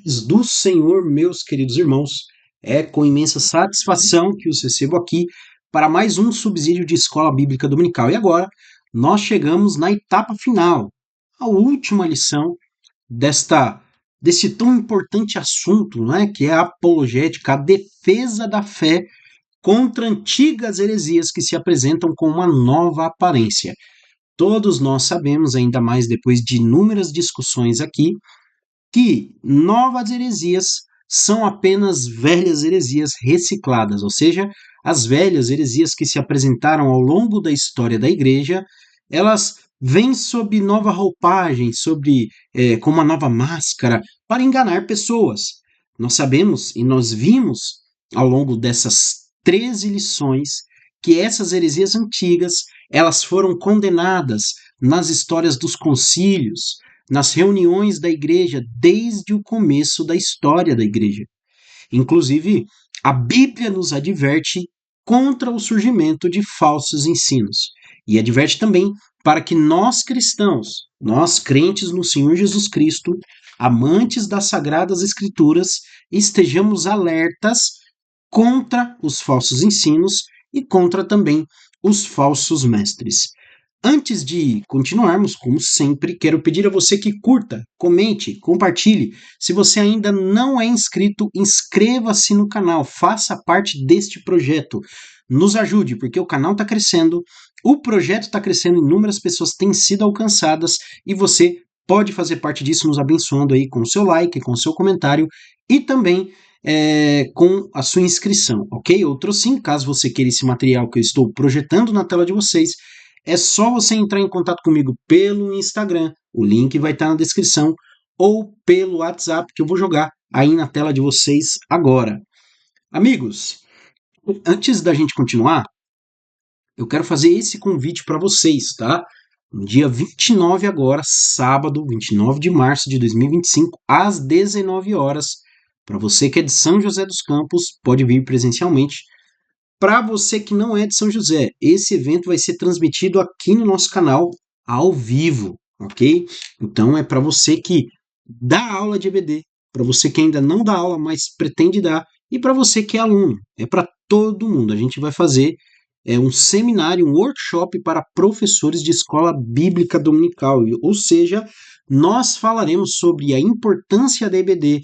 paz do Senhor, meus queridos irmãos. É com imensa satisfação que os recebo aqui para mais um subsídio de Escola Bíblica Dominical. E agora nós chegamos na etapa final, a última lição desse tão importante assunto, né, que é a apologética, a defesa da fé contra antigas heresias que se apresentam com uma nova aparência. Todos nós sabemos, ainda mais depois de inúmeras discussões aqui, que novas heresias são apenas velhas heresias recicladas, ou seja, as velhas heresias que se apresentaram ao longo da história da igreja, elas vêm sob nova roupagem, com uma nova máscara, para enganar pessoas. Nós sabemos e nós vimos ao longo dessas 13 lições que essas heresias antigas, elas foram condenadas nas histórias dos concílios, nas reuniões da igreja desde o começo da história da igreja. Inclusive, a Bíblia nos adverte contra o surgimento de falsos ensinos e adverte também para que nós cristãos, nós crentes no Senhor Jesus Cristo, amantes das Sagradas Escrituras, estejamos alertas contra os falsos ensinos e contra também os falsos mestres. Antes de continuarmos, como sempre, quero pedir a você que curta, comente, compartilhe. Se você ainda não é inscrito, inscreva-se no canal, faça parte deste projeto. Nos ajude, porque o canal está crescendo, o projeto está crescendo, inúmeras pessoas têm sido alcançadas e você pode fazer parte disso nos abençoando aí com o seu like, com o seu comentário e também com a sua inscrição, ok? Outro sim, caso você queira esse material que eu estou projetando na tela de vocês, é só você entrar em contato comigo pelo Instagram, o link vai estar na descrição, ou pelo WhatsApp, que eu vou jogar aí na tela de vocês agora. Amigos, antes da gente continuar, eu quero fazer esse convite para vocês, tá? No dia 29 agora, sábado, 29 de março de 2025, às 19 horas, para você que é de São José dos Campos, pode vir presencialmente. Para você que não é de São José, esse evento vai ser transmitido aqui no nosso canal ao vivo, ok? Então é para você que dá aula de EBD, para você que ainda não dá aula, mas pretende dar, e para você que é aluno, é para todo mundo. A gente vai fazer um seminário, um workshop para professores de escola bíblica dominical, ou seja, nós falaremos sobre a importância da EBD,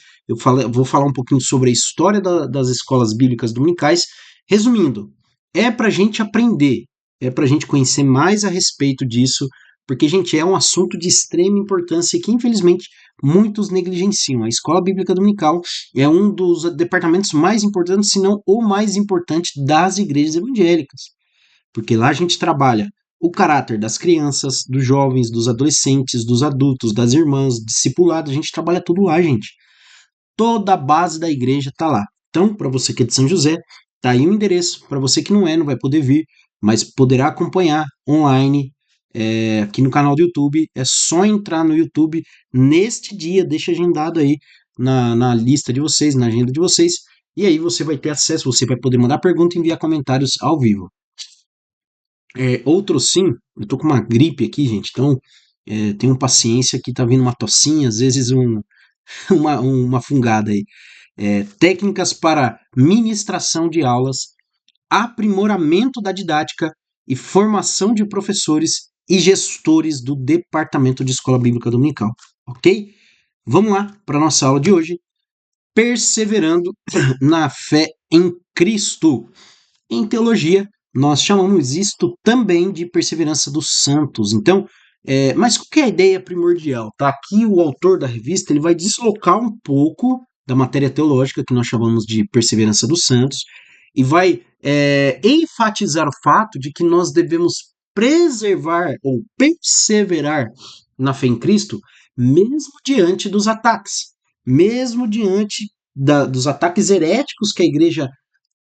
vou falar um pouquinho sobre a história das escolas bíblicas dominicais. Resumindo, é para a gente aprender, é para a gente conhecer mais a respeito disso, porque, gente, é um assunto de extrema importância que, infelizmente, muitos negligenciam. A Escola Bíblica Dominical é um dos departamentos mais importantes, se não o mais importante, das igrejas evangélicas, porque lá a gente trabalha o caráter das crianças, dos jovens, dos adolescentes, dos adultos, das irmãs, discipulado, a gente trabalha tudo lá, gente. Toda a base da igreja está lá. Então, para você que é de São José, tá aí o endereço. Para você que não é, não vai poder vir, mas poderá acompanhar online aqui no canal do YouTube. É só entrar no YouTube neste dia, deixa agendado aí na lista de vocês, na agenda de vocês, e aí você vai ter acesso, você vai poder mandar pergunta e enviar comentários ao vivo. Outro sim, eu tô com uma gripe aqui, gente, então tenham paciência que tá vindo uma tossinha, às vezes uma fungada aí. Técnicas para ministração de aulas, aprimoramento da didática e formação de professores e gestores do Departamento de Escola Bíblica Dominical, ok? Vamos lá para a nossa aula de hoje, perseverando na fé em Cristo. Em teologia, nós chamamos isto também de perseverança dos santos. Então, mas qual que é a ideia primordial? Tá? Aqui o autor da revista ele vai deslocar um pouco da matéria teológica que nós chamamos de perseverança dos santos e vai enfatizar o fato de que nós devemos preservar ou perseverar na fé em Cristo mesmo diante dos ataques, mesmo diante dos ataques heréticos que a igreja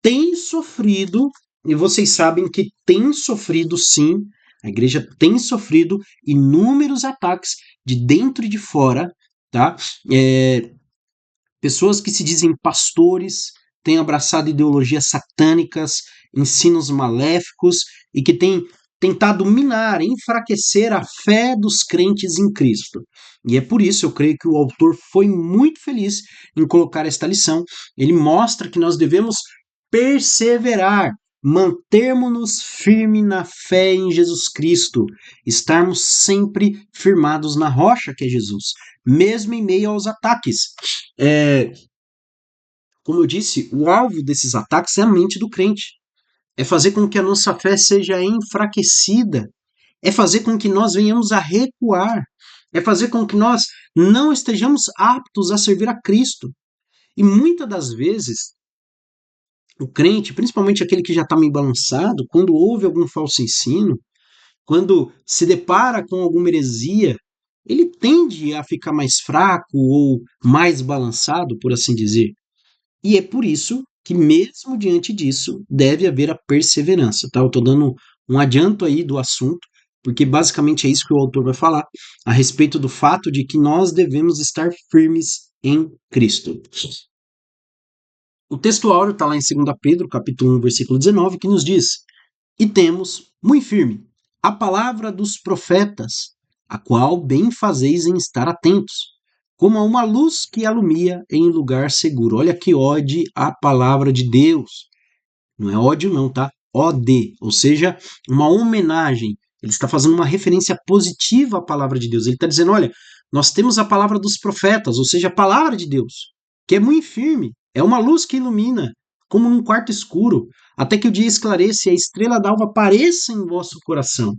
tem sofrido, e vocês sabem que tem sofrido sim, a igreja tem sofrido inúmeros ataques de dentro e de fora, tá? Pessoas que se dizem pastores têm abraçado ideologias satânicas, ensinos maléficos e que têm tentado minar, enfraquecer a fé dos crentes em Cristo. E é por isso, eu creio que o autor foi muito feliz em colocar esta lição. Ele mostra que nós devemos perseverar, mantermos-nos firmes na fé em Jesus Cristo, estarmos sempre firmados na rocha que é Jesus, mesmo em meio aos ataques. Como eu disse, o alvo desses ataques é a mente do crente. É fazer com que a nossa fé seja enfraquecida. É fazer com que nós venhamos a recuar. É fazer com que nós não estejamos aptos a servir a Cristo. E muitas das vezes, o crente, principalmente aquele que já está meio balançado, quando ouve algum falso ensino, quando se depara com alguma heresia, ele tende a ficar mais fraco ou mais balançado, por assim dizer. E é por isso que, mesmo diante disso, deve haver a perseverança. Tá? Eu estou dando um adianto aí do assunto, porque basicamente é isso que o autor vai falar, a respeito do fato de que nós devemos estar firmes em Cristo. O texto áureo está lá em 2 Pedro, capítulo 1, versículo 19, que nos diz: E temos, muito firme, a palavra dos profetas, a qual bem fazeis em estar atentos, como a uma luz que alumia em lugar seguro. Olha que ode a palavra de Deus. Não é ódio não, tá? Ode, ou seja, uma homenagem. Ele está fazendo uma referência positiva à palavra de Deus. Ele está dizendo, olha, nós temos a palavra dos profetas, ou seja, a palavra de Deus, que é muito firme, é uma luz que ilumina, como num quarto escuro, até que o dia esclareça e a estrela d'alva apareça em vosso coração.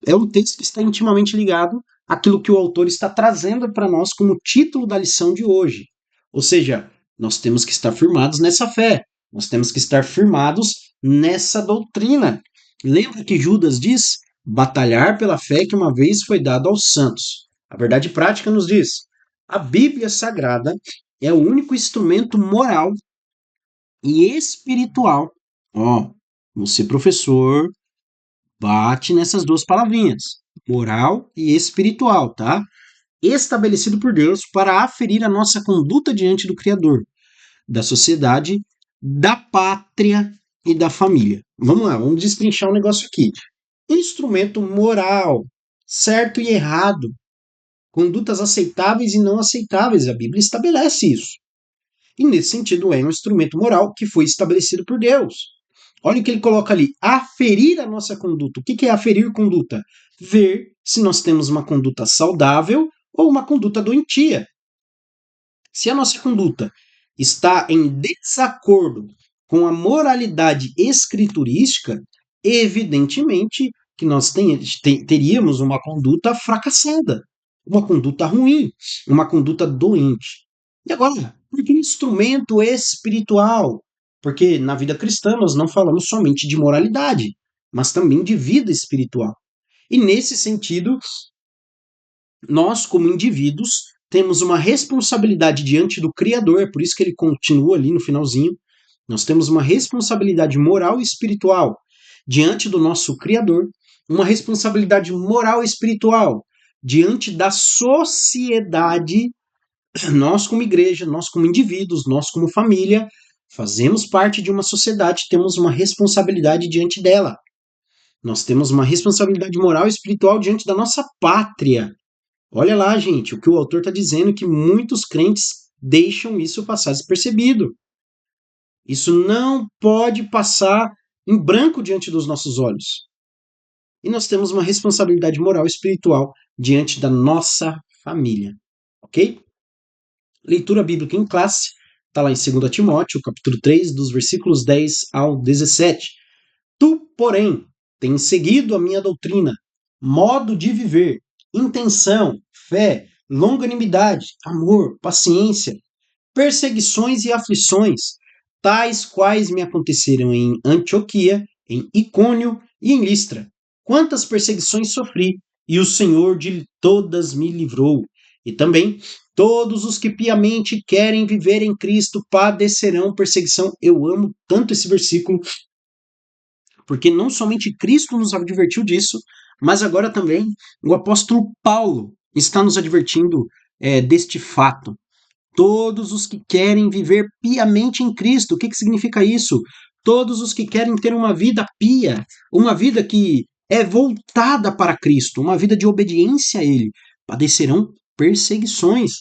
É um texto que está intimamente ligado àquilo que o autor está trazendo para nós como título da lição de hoje. Ou seja, nós temos que estar firmados nessa fé, nós temos que estar firmados nessa doutrina. Lembra que Judas diz: batalhar pela fé que uma vez foi dada aos santos. A verdade prática nos diz: a Bíblia Sagrada é o único instrumento moral e espiritual. Ó, você, professor, bate nessas duas palavrinhas, moral e espiritual, tá? Estabelecido por Deus para aferir a nossa conduta diante do Criador, da sociedade, da pátria e da família. Vamos lá, vamos destrinchar um negócio aqui. Instrumento moral, certo e errado, condutas aceitáveis e não aceitáveis, a Bíblia estabelece isso. E nesse sentido é um instrumento moral que foi estabelecido por Deus. Olha o que ele coloca ali, aferir a nossa conduta. O que é aferir conduta? Ver se nós temos uma conduta saudável ou uma conduta doentia. Se a nossa conduta está em desacordo com a moralidade escriturística, evidentemente que nós teríamos uma conduta fracassada, uma conduta ruim, uma conduta doente. E agora, por que instrumento espiritual? Porque na vida cristã nós não falamos somente de moralidade, mas também de vida espiritual. E nesse sentido, nós, como indivíduos, temos uma responsabilidade diante do Criador, é por isso que ele continua ali no finalzinho. Nós temos uma responsabilidade moral e espiritual diante do nosso Criador, uma responsabilidade moral e espiritual diante da sociedade. Nós, como igreja, nós, como indivíduos, nós, como família, fazemos parte de uma sociedade, temos uma responsabilidade diante dela. Nós temos uma responsabilidade moral e espiritual diante da nossa pátria. Olha lá, gente, o que o autor está dizendo é que muitos crentes deixam isso passar despercebido. Isso não pode passar em branco diante dos nossos olhos. E nós temos uma responsabilidade moral e espiritual diante da nossa família. Ok? Leitura bíblica em classe, está lá em 2 Timóteo, capítulo 3, dos versículos 10 ao 17. Tu, porém, tens seguido a minha doutrina, modo de viver, intenção, fé, longanimidade, amor, paciência, perseguições e aflições, tais quais me aconteceram em Antioquia, em Icônio e em Listra. Quantas perseguições sofri, e o Senhor de todas me livrou. E também todos os que piamente querem viver em Cristo padecerão perseguição. Eu amo tanto esse versículo, porque não somente Cristo nos advertiu disso, mas agora também o apóstolo Paulo está nos advertindo deste fato. Todos os que querem viver piamente em Cristo. O que significa isso? todos os que querem ter uma vida pia, uma vida que é voltada para Cristo, uma vida de obediência a Ele, padecerão perseguições.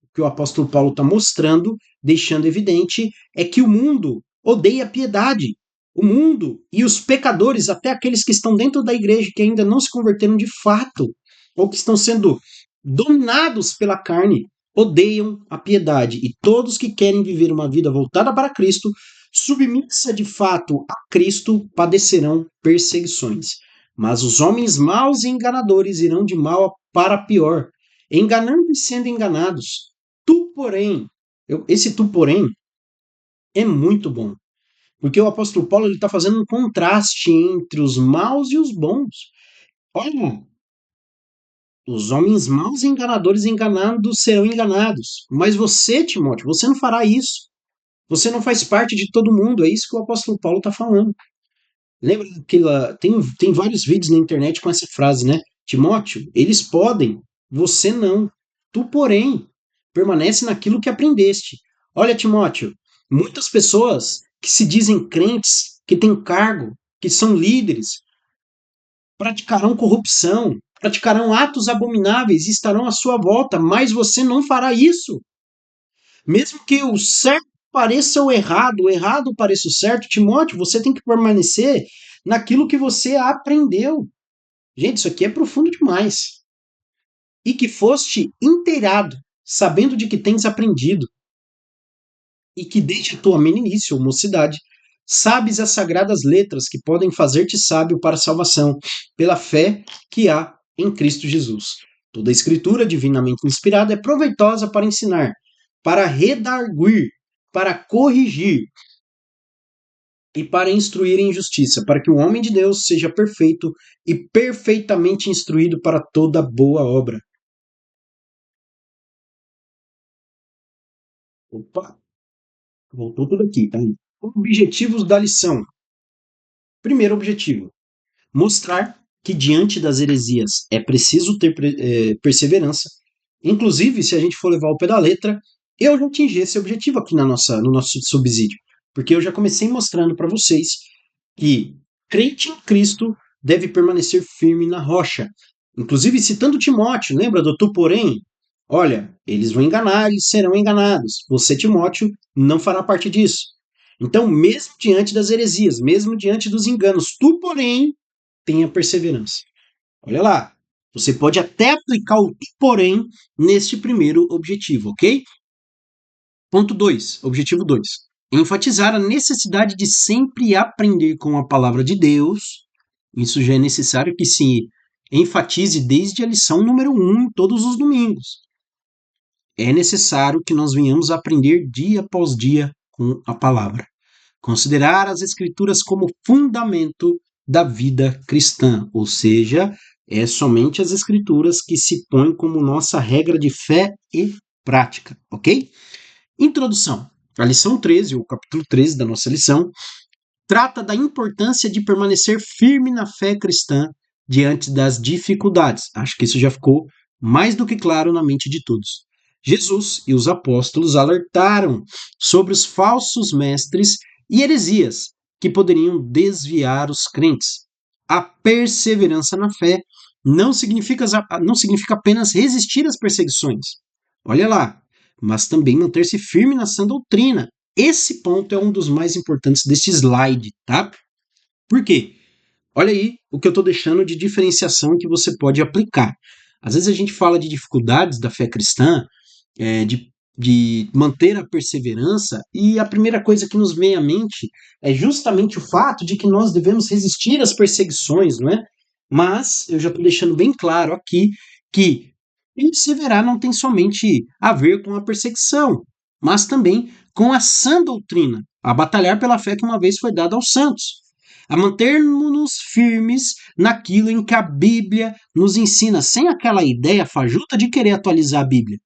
O que o apóstolo Paulo está mostrando, deixando evidente, é que o mundo odeia a piedade. O mundo e os pecadores, até aqueles que estão dentro da igreja que ainda não se converteram de fato, ou que estão sendo dominados pela carne, odeiam a piedade. E todos que querem viver uma vida voltada para Cristo, submissa de fato a Cristo, padecerão perseguições. Mas os homens maus e enganadores irão de mal para pior, enganando e sendo enganados. Tu, porém, esse tu, porém, é muito bom. Porque o apóstolo Paulo está fazendo um contraste entre os maus e os bons. Olha, os homens maus e enganadores enganados serão enganados. Mas você, Timóteo, você não fará isso. Você não faz parte de todo mundo. É isso que o apóstolo Paulo está falando. Lembra que tem vários vídeos na internet com essa frase, né? Timóteo, eles podem, você não. Tu, porém, permanece naquilo que aprendeste. Olha, Timóteo, muitas pessoas que se dizem crentes, que têm cargo, que são líderes, praticarão corrupção, praticarão atos abomináveis e estarão à sua volta, mas você não fará isso. Mesmo que o certo pareça o errado pareça o certo, Timóteo, você tem que permanecer naquilo que você aprendeu. Gente, isso aqui é profundo demais. E que foste inteirado, sabendo de que tens aprendido, e que desde a tua meninice ou mocidade, sabes as sagradas letras que podem fazer-te sábio para a salvação, pela fé que há em Cristo Jesus. Toda a escritura divinamente inspirada é proveitosa para ensinar, para redarguir, para corrigir e para instruir em justiça, para que o homem de Deus seja perfeito e perfeitamente instruído para toda boa obra. Opa, voltou tudo aqui, tá? Objetivos da lição. Primeiro objetivo: mostrar que diante das heresias é preciso ter perseverança. Inclusive, se a gente for levar ao pé da letra, eu já atingi esse objetivo aqui no nosso subsídio, porque eu já comecei mostrando para vocês que crente em Cristo deve permanecer firme na rocha. Inclusive citando Timóteo, lembra do tu porém? Olha, eles vão enganar, eles serão enganados. Você, Timóteo, não fará parte disso. Então, mesmo diante das heresias, mesmo diante dos enganos, tu, porém, tenha perseverança. Olha lá, você pode até aplicar o tu, porém, neste primeiro objetivo, ok? Ponto 2, objetivo 2. Enfatizar a necessidade de sempre aprender com a palavra de Deus. Isso já é necessário que se enfatize desde a lição número 1 todos os domingos. É necessário que nós venhamos a aprender dia após dia com a palavra. Considerar as escrituras como fundamento da vida cristã, ou seja, é somente as escrituras que se põem como nossa regra de fé e prática, ok? Introdução. A lição 13, o capítulo 13 da nossa lição, trata da importância de permanecer firme na fé cristã diante das dificuldades. Acho que isso já ficou mais do que claro na mente de todos. Jesus e os apóstolos alertaram sobre os falsos mestres e heresias que poderiam desviar os crentes. A perseverança na fé não significa apenas resistir às perseguições. Olha lá, mas também manter-se firme na sã doutrina. Esse ponto é um dos mais importantes deste slide, tá? Por quê? Olha aí o que eu estou deixando de diferenciação que você pode aplicar. Às vezes a gente fala de dificuldades da fé cristã, de manter a perseverança, e a primeira coisa que nos vem à mente é justamente o fato de que nós devemos resistir às perseguições, não é? Mas eu já estou deixando bem claro aqui que perseverar não tem somente a ver com a perseguição, mas também com a sã doutrina, a batalhar pela fé que uma vez foi dada aos santos, a mantermos-nos firmes naquilo em que a Bíblia nos ensina, sem aquela ideia fajuta de querer atualizar a Bíblia.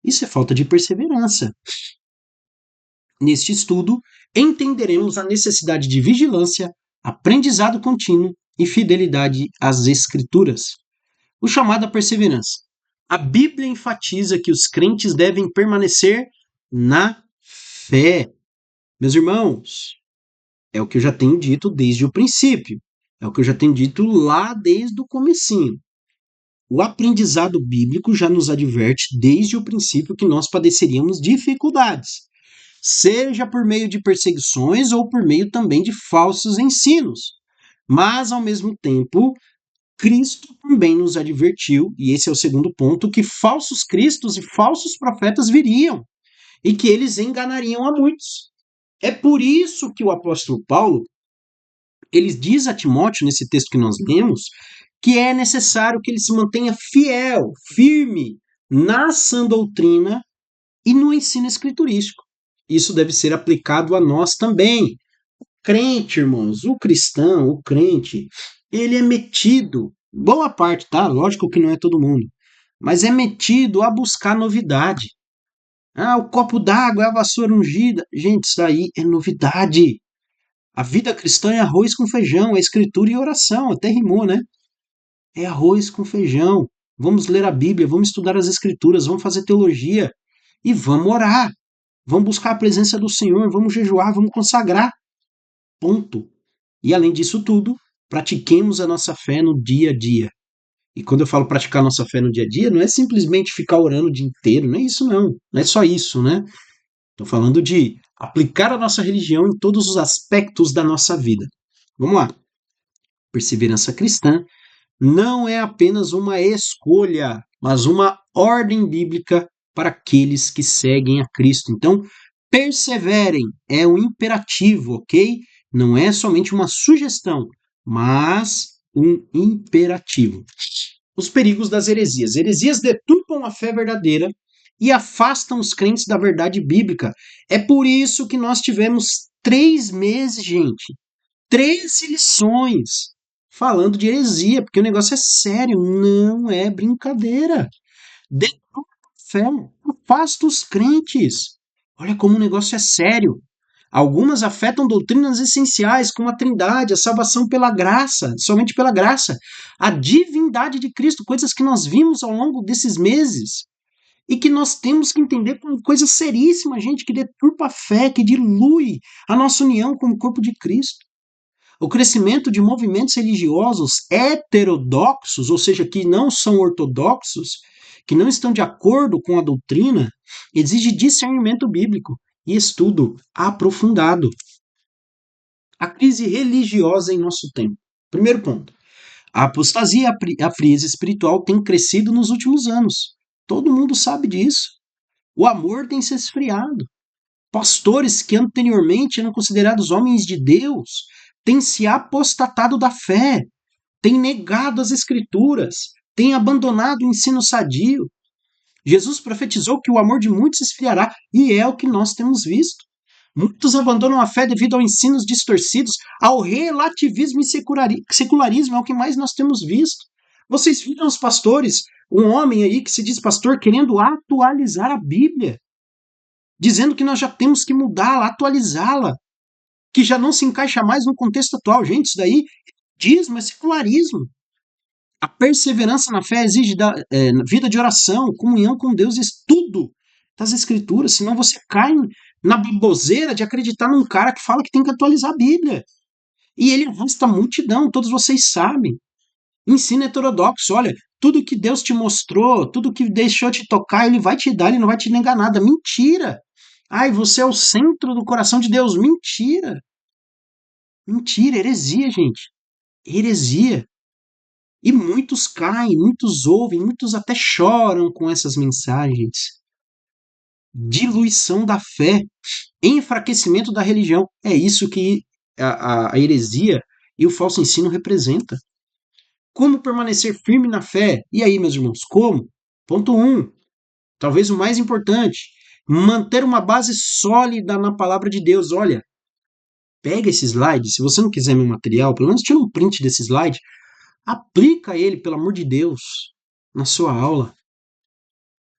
Isso é falta de perseverança. Neste estudo, entenderemos a necessidade de vigilância, aprendizado contínuo e fidelidade às Escrituras. O chamado à perseverança. A Bíblia enfatiza que os crentes devem permanecer na fé. Meus irmãos, É o que eu já tenho dito desde o princípio. É o que eu já tenho dito lá desde o comecinho. O aprendizado bíblico já nos adverte desde o princípio que nós padeceríamos dificuldades, seja por meio de perseguições ou por meio também de falsos ensinos. Mas, ao mesmo tempo, Cristo também nos advertiu, e esse é o segundo ponto, que falsos cristos e falsos profetas viriam e que eles enganariam a muitos. É por isso que o apóstolo Paulo, ele diz a Timóteo, nesse texto que nós lemos, que é necessário que ele se mantenha fiel, firme na sã doutrina e no ensino escriturístico. Isso deve ser aplicado a nós também. Crente, irmãos, o cristão, o crente, ele é metido, boa parte, tá? Lógico que não é todo mundo, mas é metido a buscar novidade. Ah, o copo d'água é a vassoura ungida. Gente, isso aí é novidade. A vida cristã é arroz com feijão, é escritura e oração, até rimou, né? É arroz com feijão. Vamos ler a Bíblia, vamos estudar as escrituras, vamos fazer teologia e vamos orar. Vamos buscar a presença do Senhor, vamos jejuar, vamos consagrar. Ponto. E além disso tudo, pratiquemos a nossa fé no dia a dia. E quando eu falo praticar a nossa fé no dia a dia, não é simplesmente ficar orando o dia inteiro, não é isso não. Não é só isso, né? Estou falando de aplicar a nossa religião em todos os aspectos da nossa vida. Vamos lá. Perseverança cristã não é apenas uma escolha, mas uma ordem bíblica para aqueles que seguem a Cristo. Então, perseverem é um imperativo, ok? Não é somente uma sugestão, mas um imperativo. Os perigos das heresias. Heresias deturpam a fé verdadeira e afastam os crentes da verdade bíblica. É por isso que nós tivemos 3 meses, gente. 13 lições falando de heresia, porque o negócio é sério, não é brincadeira. Deturpa a fé, afasta os crentes. Olha como o negócio é sério. Algumas afetam doutrinas essenciais, como a Trindade, a salvação pela graça, somente pela graça, a divindade de Cristo, coisas que nós vimos ao longo desses meses e que nós temos que entender como coisa seríssima, gente, que deturpa a fé, que dilui a nossa união como corpo de Cristo. O crescimento de movimentos religiosos heterodoxos, ou seja, que não são ortodoxos, que não estão de acordo com a doutrina, exige discernimento bíblico e estudo aprofundado. A crise religiosa em nosso tempo. Primeiro ponto. A apostasia e a frieza espiritual têm crescido nos últimos anos. Todo mundo sabe disso. O amor tem se esfriado. Pastores que anteriormente eram considerados homens de Deus têm se apostatado da fé, têm negado as escrituras, têm abandonado o ensino sadio. Jesus profetizou que o amor de muitos esfriará, e é o que nós temos visto. Muitos abandonam a fé devido a ensinos distorcidos, ao relativismo e secularismo, é o que mais nós temos visto. Vocês viram os pastores, um homem aí que se diz pastor, querendo atualizar a Bíblia, dizendo que nós já temos que mudá-la, atualizá-la, que já não se encaixa mais no contexto atual. Gente, isso daí é secularismo. A perseverança na fé exige vida de oração, comunhão com Deus, estudo das Escrituras, senão você cai na baboseira de acreditar num cara que fala que tem que atualizar a Bíblia. E ele arrasta a multidão, todos vocês sabem. Ensino heterodoxo, olha, tudo que Deus te mostrou, tudo que deixou te tocar, ele vai te dar, ele não vai te negar nada. Mentira! Ai, você é o centro do coração de Deus. Mentira! Mentira, heresia, gente. Heresia. E muitos caem, muitos ouvem, muitos até choram com essas mensagens. Diluição da fé, enfraquecimento da religião. É isso que a heresia e o falso ensino representa. Como permanecer firme na fé? E aí, meus irmãos, como? Ponto 1. Talvez o mais importante. Manter uma base sólida na palavra de Deus. Olha, pega esse slide, se você não quiser meu material, pelo menos tira um print desse slide, aplica ele, pelo amor de Deus, na sua aula.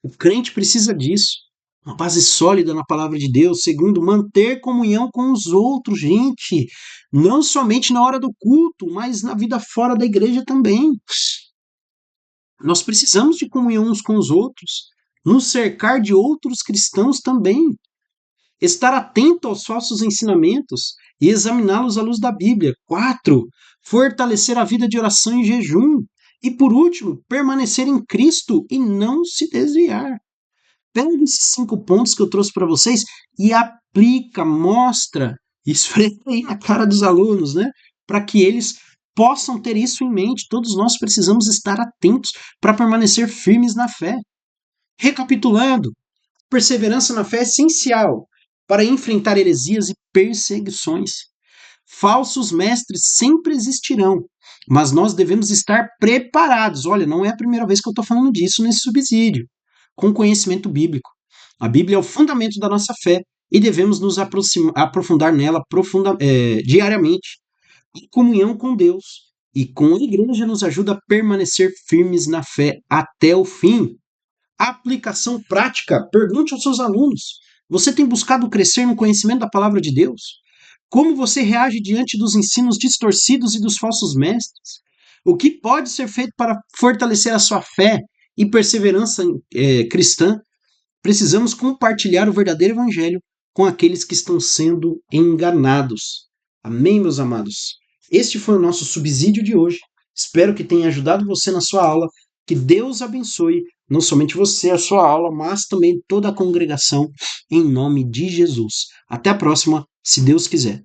O crente precisa disso. Uma base sólida na palavra de Deus. Segundo, manter comunhão com os outros, gente. Não somente na hora do culto, mas na vida fora da igreja também. Nós precisamos de comunhão uns com os outros. Nos cercar de outros cristãos também. Estar atento aos falsos ensinamentos e examiná-los à luz da Bíblia. 4. Fortalecer a vida de oração e jejum. E por último, permanecer em Cristo e não se desviar. Pega esses 5 pontos que eu trouxe para vocês e aplica, mostra, esfrega aí na cara dos alunos, né? Para que eles possam ter isso em mente. Todos nós precisamos estar atentos para permanecer firmes na fé. Recapitulando, perseverança na fé é essencial para enfrentar heresias e perseguições. Falsos mestres sempre existirão, mas nós devemos estar preparados. Olha, não é a primeira vez que eu estou falando disso nesse subsídio, com conhecimento bíblico. A Bíblia é o fundamento da nossa fé e devemos nos aprofundar nela diariamente. A comunhão com Deus e com a igreja nos ajuda a permanecer firmes na fé até o fim. Aplicação prática. Pergunte aos seus alunos: você tem buscado crescer no conhecimento da palavra de Deus? Como você reage diante dos ensinos distorcidos e dos falsos mestres? O que pode ser feito para fortalecer a sua fé e perseverança cristã? Precisamos compartilhar o verdadeiro evangelho com aqueles que estão sendo enganados. Amém, meus amados? Este foi o nosso subsídio de hoje. Espero que tenha ajudado você na sua aula. Que Deus abençoe não somente você, a sua aula, mas também toda a congregação, em nome de Jesus. Até a próxima, se Deus quiser.